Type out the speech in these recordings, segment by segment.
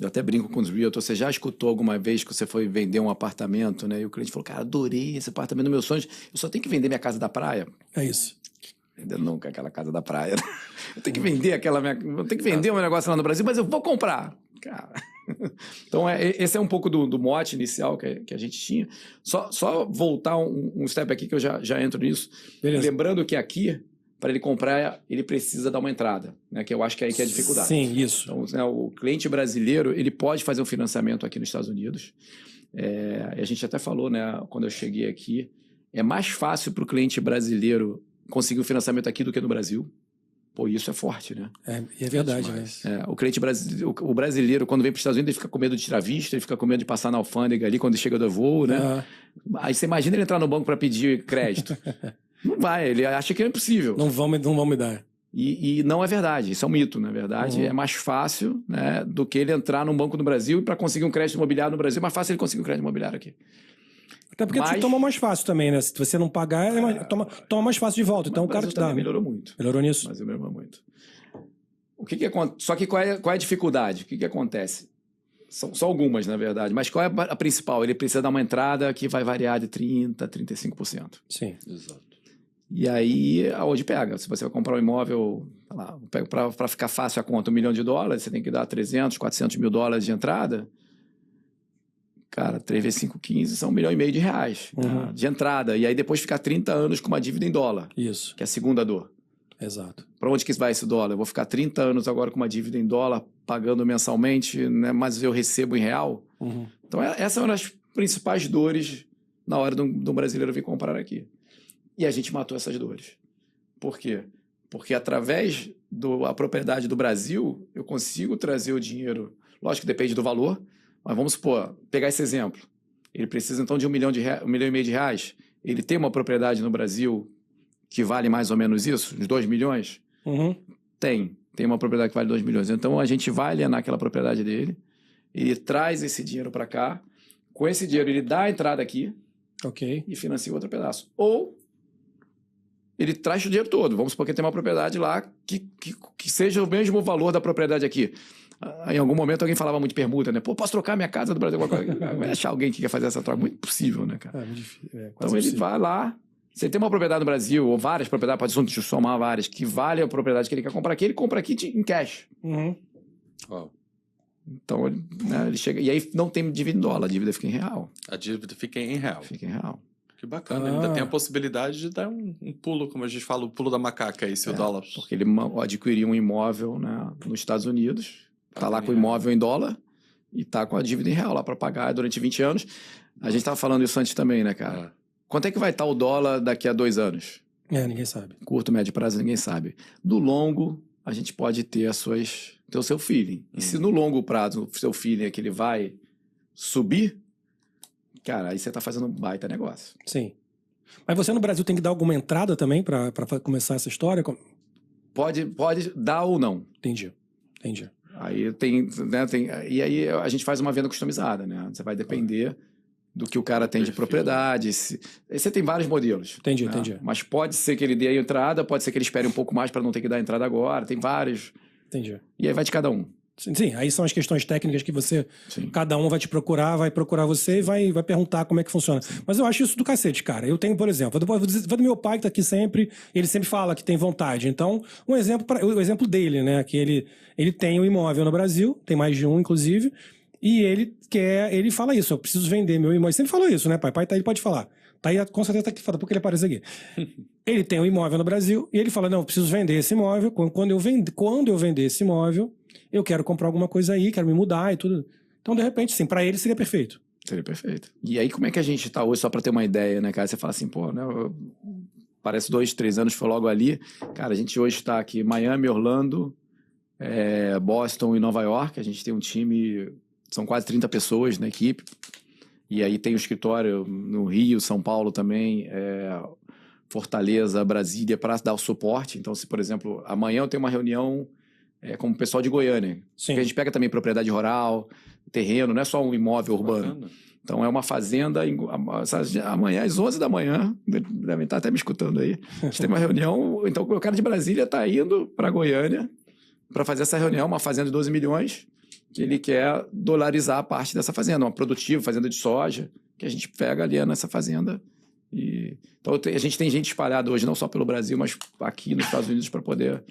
Eu até brinco com os realtors. Você já escutou alguma vez que você foi vender um apartamento, né? E o cliente falou, cara, adorei esse apartamento dos meus sonhos. Eu só tenho que vender minha casa da praia. É isso. Ainda nunca aquela casa da praia. Eu tenho que vender eu tenho que vender um negócio lá no Brasil, mas eu vou comprar. Cara. Então, esse é um pouco do mote inicial que a gente tinha. Só voltar um step aqui que eu já entro nisso. Beleza. Lembrando que aqui, para ele comprar, ele precisa dar uma entrada, né? Que eu acho que é aí que é a dificuldade. Sim, isso. Então, né, o cliente brasileiro, ele pode fazer um financiamento aqui nos Estados Unidos. A gente até falou, né, quando eu cheguei aqui, é mais fácil para o cliente brasileiro conseguir um financiamento aqui do que no Brasil. Pô, isso é forte, né? É verdade, né? O cliente o brasileiro, quando vem para os Estados Unidos, ele fica com medo de tirar vista, ele fica com medo de passar na alfândega ali quando chega do voo, né? Aí você imagina ele entrar no banco para pedir crédito. Não vai, ele acha que é impossível. Não vão me dar. E não é verdade, isso é um mito, na verdade. É mais fácil, né, do que ele entrar num banco no Brasil e para conseguir um crédito imobiliário no Brasil, é mais fácil ele conseguir um crédito imobiliário aqui. Até porque você toma mais fácil também, né? Se você não pagar, toma mais fácil de volta. Então o cara te dá. Melhorou muito. Melhorou nisso? Mas melhorou muito. Só que qual é a dificuldade? O que acontece? São algumas, na verdade. Mas qual é a principal? Ele precisa dar uma entrada que vai variar de 30% a 35%. Sim. Exato. E aí, aonde pega? Se você vai comprar um imóvel, para ficar fácil a conta, $1 milhão, você tem que dar 300, 400 mil dólares de entrada. Cara, 3 vezes 5, 15, são R$1,5 milhão, né, de entrada. E aí depois ficar 30 anos com uma dívida em dólar. Isso. Que é a segunda dor. Exato. Para onde que vai esse dólar? Eu vou ficar 30 anos agora com uma dívida em dólar, pagando mensalmente, né, mas eu recebo em real. Então, essa é uma das principais dores na hora do brasileiro vir comprar aqui. E a gente matou essas dores. Por quê? Porque através da propriedade do Brasil, eu consigo trazer o dinheiro. Lógico que depende do valor, mas vamos supor, pegar esse exemplo. Ele precisa então de R$1,5 milhão. Ele tem uma propriedade no Brasil que vale mais ou menos isso, uns 2 milhões? Tem uma propriedade que vale 2 milhões. Então a gente vai alienar aquela propriedade dele, ele traz esse dinheiro para cá, com esse dinheiro ele dá a entrada aqui e financia outro pedaço. Ou ele traz o dinheiro todo. Vamos supor que tem uma propriedade lá que seja o mesmo valor da propriedade aqui. Em algum momento alguém falava muito de permuta, né? Pô, posso trocar minha casa do Brasil? Vai achar alguém que quer fazer essa troca? Muito impossível, né, cara? Então ele vai lá, se ele tem uma propriedade no Brasil, ou várias propriedades, pode somar várias, que vale a propriedade que ele quer comprar aqui, ele compra aqui em cash. Então, né, ele chega... E aí não tem dívida em dólar, a dívida fica em real. A dívida fica em real. Fica em real. Que bacana, ainda tem a possibilidade de dar um pulo, como a gente fala, o pulo da macaca aí, se o dólar... Porque ele adquiriu um imóvel, né, nos Estados Unidos, tá lá com o imóvel em dólar e tá com a dívida em real lá para pagar durante 20 anos. A gente tava falando isso antes também, né, cara? Quanto é que vai estar o dólar daqui a 2 anos? Ninguém sabe. Curto, médio prazo, ninguém sabe. No longo, a gente pode ter ter o seu feeling. E se no longo prazo o seu feeling é que ele vai subir, cara, aí você tá fazendo um baita negócio. Sim. Mas você no Brasil tem que dar alguma entrada também para começar essa história? Pode dar ou não. Entendi. Aí e aí a gente faz uma venda customizada, né? Você vai depender do que o cara tem de propriedade. Aí você tem vários modelos. Entendi. Mas pode ser que ele dê a entrada, pode ser que ele espere um pouco mais para não ter que dar a entrada agora. Tem vários. Entendi. E aí vai de cada um. Sim, aí são as questões técnicas que cada um vai te procurar, vai procurar você e vai perguntar como é que funciona. Mas eu acho isso do cacete, cara. Eu tenho, por exemplo, vou do meu pai que tá aqui sempre, ele sempre fala que tem vontade. Então, o exemplo dele, né, que ele tem um imóvel no Brasil, tem mais de um, inclusive, e ele fala isso, eu preciso vender meu imóvel. Ele sempre falou isso, né, pai? Pai tá aí, pode falar. Tá aí, com certeza tá aqui fora, porque ele aparece aqui. Ele tem um imóvel no Brasil e ele fala, não, eu preciso vender esse imóvel. Quando eu vender esse imóvel, eu quero comprar alguma coisa aí, quero me mudar e tudo. Então, de repente, sim, pra ele seria perfeito. Seria perfeito. E aí, como é que a gente tá hoje, só pra ter uma ideia, né, cara? Você fala assim, pô, né, parece 2, 3 anos, foi logo ali. Cara, a gente hoje tá aqui em Miami, Orlando, Boston e Nova York. A gente tem um time, são quase 30 pessoas na equipe. E aí tem o escritório no Rio, São Paulo também, Fortaleza, Brasília, para dar o suporte. Então, se, por exemplo, amanhã eu tenho uma reunião com o pessoal de Goiânia. Porque a gente pega também propriedade rural, terreno, não é só um imóvel urbano. Bacana. Então, é uma fazenda. Amanhã, às 11 da manhã, devem estar até me escutando aí. A gente tem uma reunião. Então, o cara de Brasília está indo para Goiânia para fazer essa reunião, uma fazenda de 12 milhões. que ele quer dolarizar a parte dessa fazenda, uma produtiva, fazenda de soja, que a gente pega ali nessa fazenda. Então a gente tem gente espalhada hoje, não só pelo Brasil, mas aqui nos Estados Unidos, para poder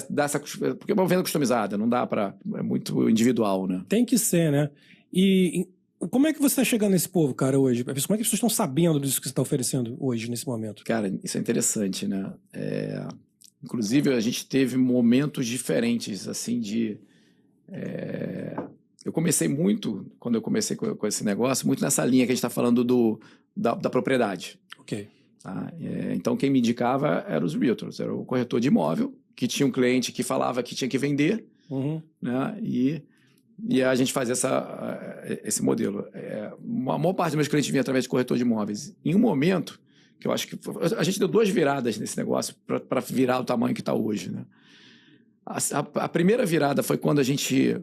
dar essa... Porque é uma venda customizada, não dá para... É muito individual, né? Tem que ser, né? E como é que você está chegando nesse povo, cara, hoje? Como é que as pessoas estão sabendo disso que você está oferecendo hoje, nesse momento? Cara, isso é interessante, né? Inclusive, a gente teve momentos diferentes, assim, eu comecei muito, quando eu comecei com esse negócio, muito nessa linha que a gente está falando da propriedade. Ok. Tá? Então, quem me indicava eram os realtors, era o corretor de imóvel, que tinha um cliente que falava que tinha que vender, né? E a gente fazia esse modelo. A maior parte dos meus clientes vinha através de corretor de imóveis. Em um momento, que eu acho que a gente deu 2 viradas nesse negócio para virar o tamanho que está hoje, né? A primeira virada foi quando a gente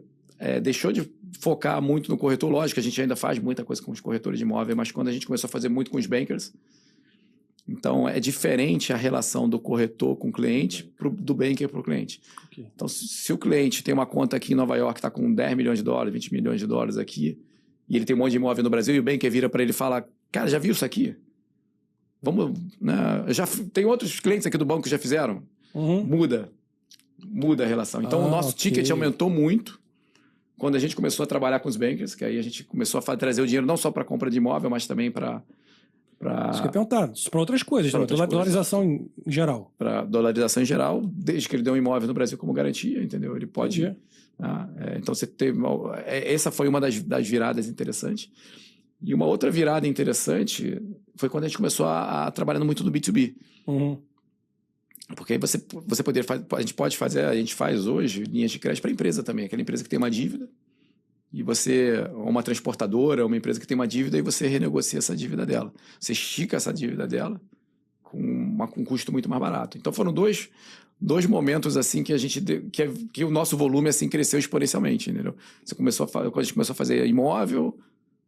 deixou de focar muito no corretor. Lógico que a gente ainda faz muita coisa com os corretores de imóvel, mas quando a gente começou a fazer muito com os bankers, então é diferente a relação do corretor com o cliente do banker para o cliente. Okay. Então, se o cliente tem uma conta aqui em Nova York, está com 10 milhões de dólares, 20 milhões de dólares aqui, e ele tem um monte de imóvel no Brasil, e o banker vira para ele e fala, cara, já viu isso aqui? Vamos, né? Tem outros clientes aqui do banco que já fizeram? Muda a relação. Então, o nosso ticket aumentou muito quando a gente começou a trabalhar com os bankers, que aí a gente começou a trazer o dinheiro não só para compra de imóvel, mas também para... Isso que eu ia perguntar, para outras coisas, dolarização em geral. Para dolarização em geral, desde que ele deu um imóvel no Brasil como garantia, entendeu? Ele pode... então, você teve... Essa foi uma das viradas interessantes. E uma outra virada interessante foi quando a gente começou a trabalhar muito no B2B. Porque aí você poderia fazer, a gente faz hoje linhas de crédito para empresa também, aquela empresa que tem uma dívida, e uma transportadora, uma empresa que tem uma dívida, e você renegocia essa dívida dela. Você estica essa dívida dela com um custo muito mais barato. Então foram dois momentos assim que que o nosso volume assim cresceu exponencialmente, entendeu? Quando a gente começou a fazer imóvel,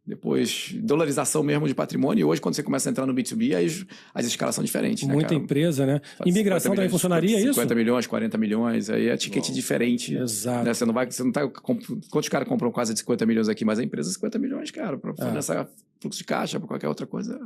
depois dolarização mesmo de patrimônio, e hoje quando você começa a entrar no B2B, aí as escalas são diferentes. Muita empresa, né? Imigração também funcionaria 50 isso? 50 milhões, 40 milhões, aí é ticket diferente. Exato. Né? Você não tá... Quantos caras compram quase de 50 milhões aqui, mas a empresa 50 milhões, cara, para financiar fluxo de caixa, para qualquer outra coisa.